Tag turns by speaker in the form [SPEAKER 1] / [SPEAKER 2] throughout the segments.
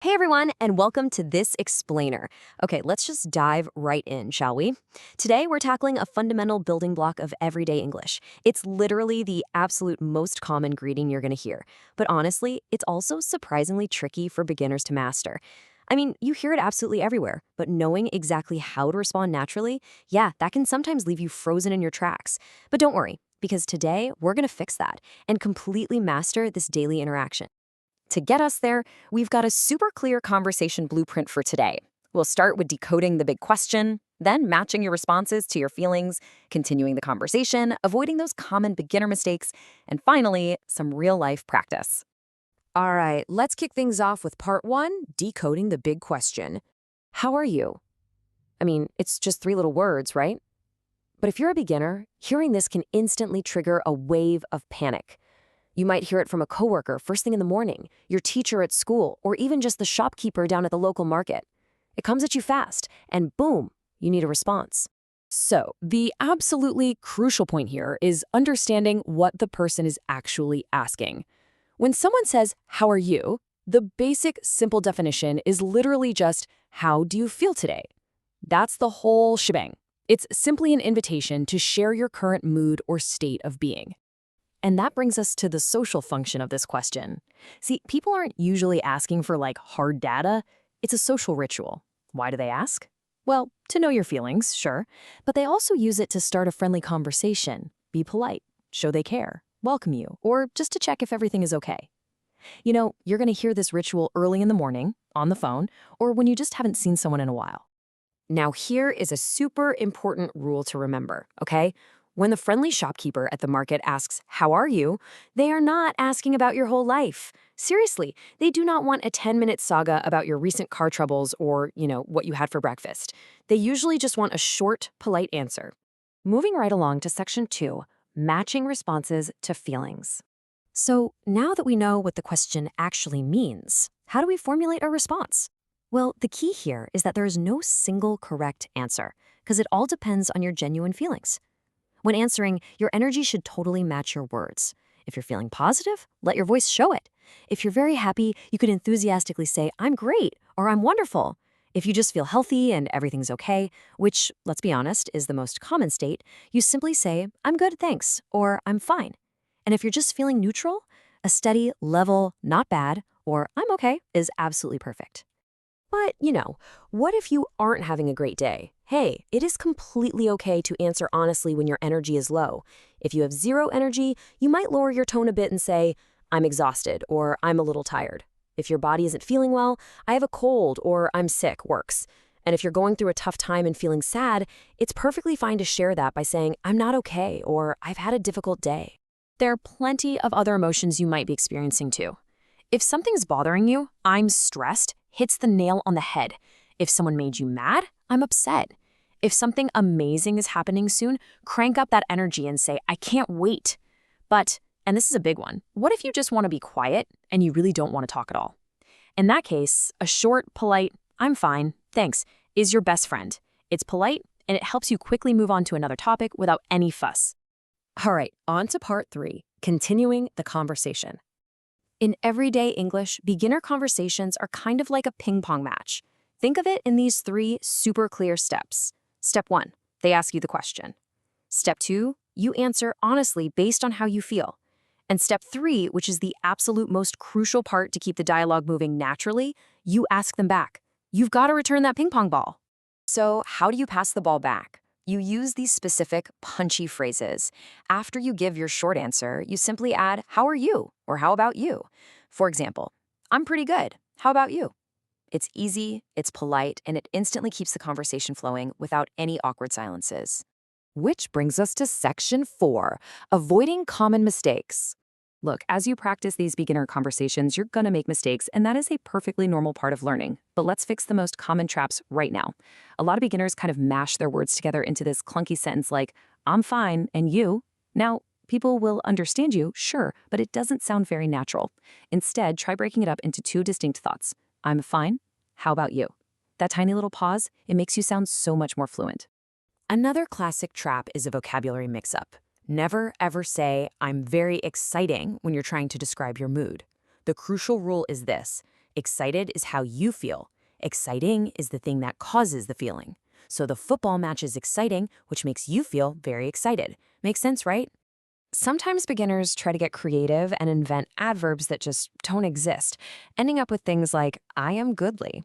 [SPEAKER 1] Hey everyone, and welcome to This Explainer. Okay, let's just dive right in, shall we? Today we're tackling a fundamental building block of everyday English. It's literally the absolute most common greeting you're going to hear. But honestly, it's also surprisingly tricky for beginners to master. I mean, you hear it absolutely everywhere, but knowing exactly how to respond naturally, yeah, that can sometimes leave you frozen in your tracks. But don't worry, because today we're going to fix that and completely master this daily interaction. To get us there, we've got a super clear conversation blueprint for today. We'll start with decoding the big question, then matching your responses to your feelings, continuing the conversation, avoiding those common beginner mistakes, and finally, some real life practice.
[SPEAKER 2] All right, let's kick things off with part one, decoding the big question. How are you? I mean, it's just three little words, right? But if you're a beginner, hearing this can instantly trigger a wave of panic. You might hear it from a coworker first thing in the morning, your teacher at school, or even just the shopkeeper down at the local market. It comes at you fast, and boom, you need a response. So, the absolutely crucial point here is understanding what the person is actually asking. When someone says, "How are you?" the basic, simple definition is literally just, "How do you feel today?" That's the whole shebang. It's simply an invitation to share your current mood or state of being. And that brings us to the social function of this question. See, people aren't usually asking for hard data. It's a social ritual. Why do they ask? Well, to know your feelings, sure, but they also use it to start a friendly conversation, be polite, show they care, welcome you, or just to check if everything is okay. You're going to hear this ritual early in the morning, on the phone, or when you just haven't seen someone in a while. Now, here is a super important rule to remember, okay? When the friendly shopkeeper at the market asks, "How are you?" they are not asking about your whole life. Seriously, they do not want a 10-minute saga about your recent car troubles or, what you had for breakfast. They usually just want a short, polite answer. Moving right along to section 2, matching responses to feelings. So, now that we know what the question actually means, how do we formulate a response? Well, the key here is that there is no single correct answer, because it all depends on your genuine feelings. When answering, your energy should totally match your words. If you're feeling positive, let your voice show it. If you're very happy, you could enthusiastically say, "I'm great," or "I'm wonderful." If you just feel healthy and everything's okay, which, let's be honest, is the most common state, you simply say, "I'm good, thanks," or "I'm fine." And if you're just feeling neutral, a steady, level, "not bad," or "I'm okay" is absolutely perfect. But, what if you aren't having a great day? Hey, it is completely okay to answer honestly when your energy is low. If you have zero energy, you might lower your tone a bit and say, "I'm exhausted," or "I'm a little tired." If your body isn't feeling well, "I have a cold," or "I'm sick" works. And if you're going through a tough time and feeling sad, it's perfectly fine to share that by saying, "I'm not okay," or "I've had a difficult day." There are plenty of other emotions you might be experiencing too. If something's bothering you, "I'm stressed" hits the nail on the head. If someone made you mad, "I'm upset." If something amazing is happening soon, crank up that energy and say, "I can't wait." But, and this is a big one, what if you just want to be quiet and you really don't want to talk at all? In that case, a short, polite, "I'm fine, thanks," is your best friend. It's polite and it helps you quickly move on to another topic without any fuss. All right, on to part 3, continuing the conversation. In everyday English, beginner conversations are kind of like a ping pong match. Think of it in these 3 super clear steps. Step 1, they ask you the question. Step 2, you answer honestly based on how you feel. And step 3, which is the absolute most crucial part to keep the dialogue moving naturally, you ask them back. You've got to return that ping pong ball. So, how do you pass the ball back? You use these specific, punchy phrases. After you give your short answer, you simply add, "How are you?" or "How about you?" For example, "I'm pretty good. How about you?" It's easy, it's polite, and it instantly keeps the conversation flowing without any awkward silences. Which brings us to section 4, avoiding common mistakes. Look, as you practice these beginner conversations, you're gonna make mistakes, and that is a perfectly normal part of learning. But let's fix the most common traps right now. A lot of beginners kind of mash their words together into this clunky sentence like, "I'm fine, and you?" Now, people will understand you, sure, but it doesn't sound very natural. Instead, try breaking it up into 2 distinct thoughts. "I'm fine. How about you?" That tiny little pause, it makes you sound so much more fluent. Another classic trap is a vocabulary mix-up. Never ever say, "I'm very exciting" when you're trying to describe your mood. The crucial rule is this: Excited is how you feel. Exciting is the thing that causes the feeling. So the football match is exciting, which makes you feel very excited. Makes sense, right?
[SPEAKER 1] Sometimes beginners try to get creative and invent adverbs that just don't exist, ending up with things like, I am goodly.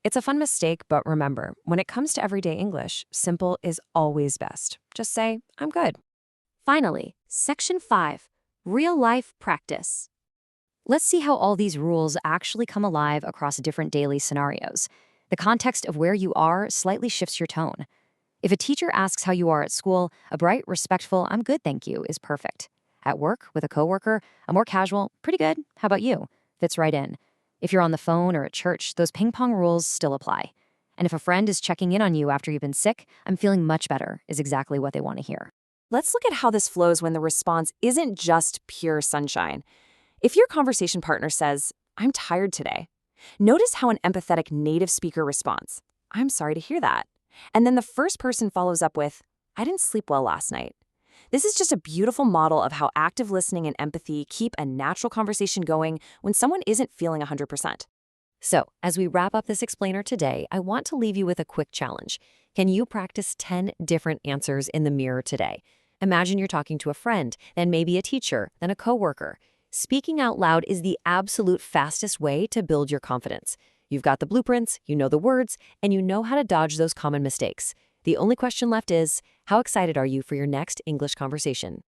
[SPEAKER 1] It's a fun mistake, but remember, when it comes to everyday English, simple is always best. Just say, I'm good.
[SPEAKER 3] Finally, Section 5, Real Life Practice. Let's see how all these rules actually come alive across different daily scenarios. The context of where you are slightly shifts your tone. If a teacher asks how you are at school, a bright, respectful, I'm good, thank you, is perfect. At work, with a coworker, a more casual, pretty good, how about you, fits right in. If you're on the phone or at church, those ping pong rules still apply. And if a friend is checking in on you after you've been sick, I'm feeling much better, is exactly what they want to hear.
[SPEAKER 1] Let's look at how this flows when the response isn't just pure sunshine. If your conversation partner says, I'm tired today, notice how an empathetic native speaker responds, I'm sorry to hear that. And then the first person follows up with, I didn't sleep well last night. This is just a beautiful model of how active listening and empathy keep a natural conversation going when someone isn't feeling 100%.
[SPEAKER 3] So, as we wrap up this explainer today, I want to leave you with a quick challenge. Can you practice 10 different answers in the mirror today? Imagine you're talking to a friend, then maybe a teacher, then a coworker. Speaking out loud is the absolute fastest way to build your confidence. You've got the blueprints, you know the words, and you know how to dodge those common mistakes. The only question left is, how excited are you for your next English conversation?